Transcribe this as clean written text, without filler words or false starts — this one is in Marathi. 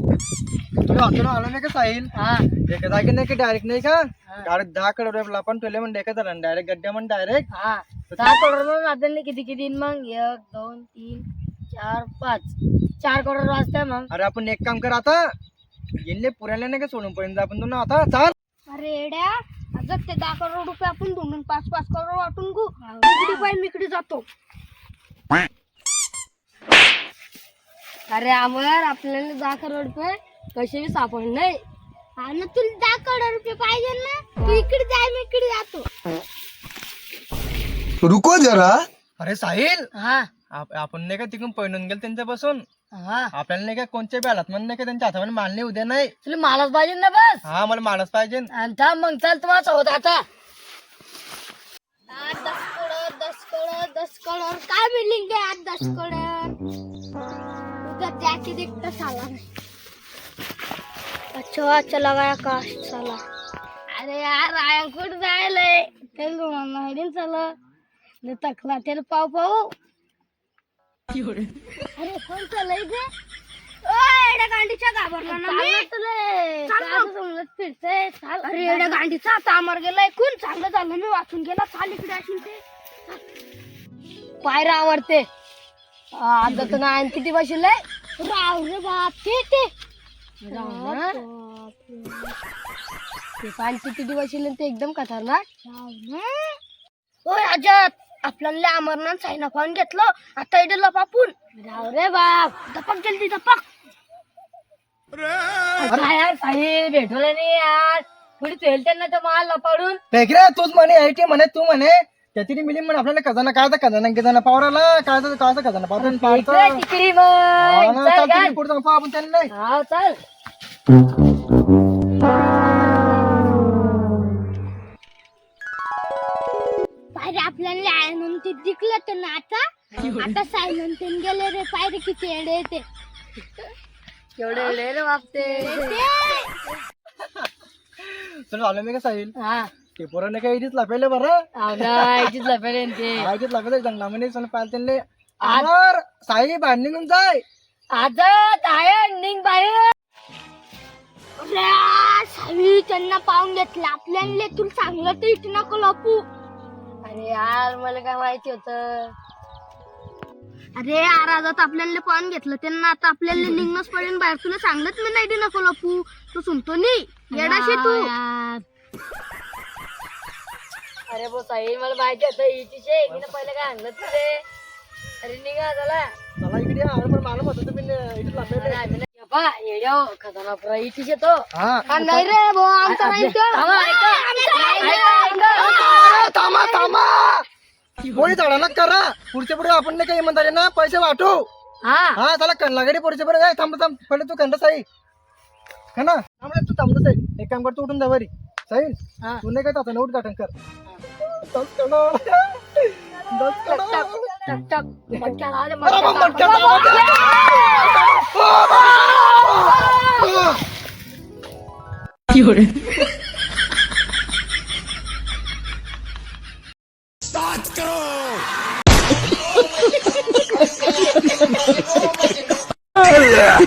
तुला हॉटेल आलं नाही का साहिल? एका जागी नाही की डायरेक्ट नाही का डायरेक्ट 10 करोड रुपये आपण ठेवले म्हणजे एका जण डायरेक्ट गड्ड्या म्हण डायरेक्ट 10 करोड मग आपल्याला किती किती मग 1 2 3 4 5 4 करोड वाजता मग. अरे आपण एक काम कर आता गेले पुऱ्याला नाही का सोडून पर्यंत आपण दोन आता चाल. अरे एड्या अगं ते 10 करोड रुपये आपण ढूंढून 5-5 करोड वाटून घेऊ. इकडे पाहिजे मी इकडे जातो. अरे अमर आपल्याला 10 करोड रुपये कसे बी सापड नाही. हा ना तुला 10 करोड रुपये पाहिजे ना तू इकडे जाय मी इकडे जातो. रुको जरा. अरे साहिल हा आपण नाही का तिकडून पळून गेल त्यांच्यापासून हा आपल्याला नाही का कोणत्या बी हालत नाही का त्यांच्या हातामध्ये माल नाही उद्या नाही. तुला मालच पाहिजे ना बस. हा मला मालच पाहिजे. आणि थांब मग चल तुम्हाला सोबत आता. 10 करोड काय बिल्डिंग आहे आज 10 करोड उधर जाके देखता साला नहीं. अच्छा चला गया काश साला. अरे यार आया कुठं जायलंय तेल माहिती चला तकला तेल पाव पाव. अरे कोण चाललंय ते? एड्या गांडीच्या घाबरला ना मी समजत फिरतय. अरे एड्या गांडीचा आता अमर गेलाय कोण चांगलं झालं मी वाचून गेला. चाल इकडे असेल ते पायरा आवडते आता तर नाही किती बसले राव रे बाप ते पाणी किती बसले ते एकदम खतरनाक. ओय अजत आपल्याला अमरनाथ साईना फोन घेतलं आता इथे लपापून. राव रे बाप धपक जल्दी धपक. काय यार साहिल भेटवलं नाही यार. थोडी तेल त्यांना तर माल लपाडून रे तूच म्हणे आयटी म्हणे तू म्हणे त्याची मिली म्हणे आपल्याला खजाना काय खजाना खजाना पावराला काय खजाना पावरून इकडे तिकडे मग चल घाल. पुढे आपण त्यांना नाही. हा चल पायरे आपल्याला आयनून ते दिखलं तर ना आता सायनंत गेले रे पायरे किती येडे ते एवढे लय रे बापते. तुला आलं नाही का साहिल हा ते पोराने काय इथेच लपेले बरं आईचीच लपेल ते इथेच लपेले जंगला म्हणे सोनं पाहिलं त्यांना आमर साहिल भांडणी घेऊन जाय. आज आहे निघ बाहेर. सावी त्यांना पाहून घेतलं आपल्याला तुला सांगलं तर इथे नको लपू. अरे यार मला काय माहिती होत. अरे आराजात आपल्याला पाहून घेतलं त्यांना आता आपल्याला निघणंच पडेल बाहेर. तुला सांगलंच मी नाही नको लपू तू सुनतो नी येडाशी तू. अरे बो साहिल मला माहिती होतं हिचे हिने पहिले काय आणलं तुझे. अरे निघा चला मला इकडे पण मालूम होतं तुम्ही इथे लपेले. येड्या खजाना पुरा इथेच येतो. हा नाही रे भाऊ आमचा नाही तो. थांबा थांबा कोणी झाडा करा पुढच्या पुढे आपण नाही काही इमानदारी ना पैसे वाटू. हा चला कणलागडी पुढच्या पुढे थांब थांब पहिले तू कंड साई हा ना तू थांबतो साई एक काम कर तू उठून जा बरी साई तू नाही काय तासाने उद्घाटन कर. 10 करोड 10 करोड टक टक मटक्या लावले, अरे मग मटक्या मटक्या Yeah.